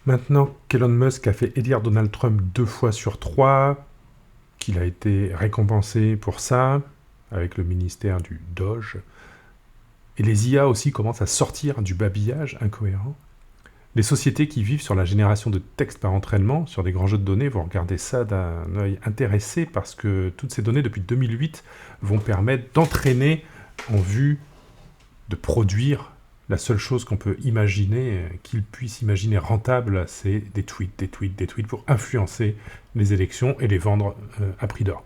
Maintenant qu'Elon Musk a fait élire Donald Trump 2 fois sur 3, qu'il a été récompensé pour ça, avec le ministère du Doge, et les IA aussi commencent à sortir du babillage incohérent, les sociétés qui vivent sur la génération de texte par entraînement, sur des grands jeux de données, vont regarder ça d'un œil intéressé parce que toutes ces données depuis 2008 vont permettre d'entraîner en vue de produire la seule chose qu'on peut imaginer, qu'ils puissent imaginer rentable, c'est des tweets pour influencer les élections et les vendre à prix d'or.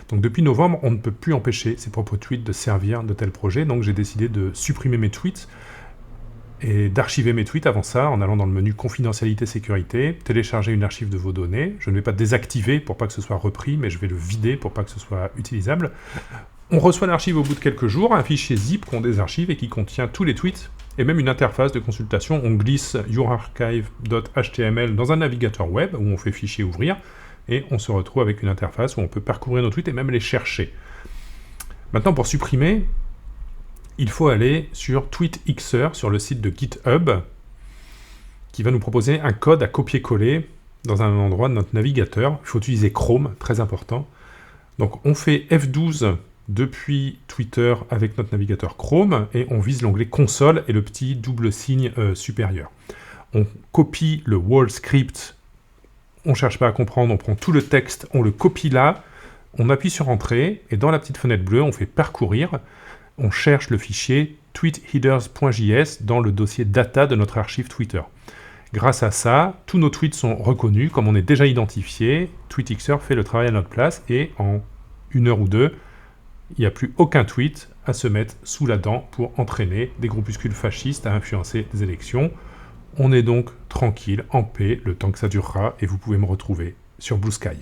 Donc depuis novembre, on ne peut plus empêcher ces propres tweets de servir de tels projets, donc j'ai décidé de supprimer mes tweets et d'archiver mes tweets avant ça, en allant dans le menu confidentialité sécurité, télécharger une archive de vos données. Je ne vais pas désactiver pour pas que ce soit repris, mais je vais le vider pour pas que ce soit utilisable. On reçoit l'archive au bout de quelques jours, un fichier zip qu'on désarchive et qui contient tous les tweets, et même une interface de consultation. On glisse yourarchive.html dans un navigateur web, où on fait fichier ouvrir, et on se retrouve avec une interface où on peut parcourir nos tweets et même les chercher. Maintenant, pour supprimer, il faut aller sur TweetXer, sur le site de GitHub, qui va nous proposer un code à copier-coller dans un endroit de notre navigateur. Il faut utiliser Chrome, très important. Donc on fait F12 depuis Twitter avec notre navigateur Chrome, et on vise l'onglet console et le petit double signe supérieur. On copie le wall script, on ne cherche pas à comprendre, on prend tout le texte, on le copie là, on appuie sur Entrée, et dans la petite fenêtre bleue, on fait Parcourir, on cherche le fichier tweetheaders.js dans le dossier data de notre archive Twitter. Grâce à ça, tous nos tweets sont reconnus, comme on est déjà identifié, TweetXer fait le travail à notre place, et en 1 heure ou 2, il n'y a plus aucun tweet à se mettre sous la dent pour entraîner des groupuscules fascistes à influencer des élections. On est donc tranquille, en paix, le temps que ça durera, et vous pouvez me retrouver sur Blue Sky.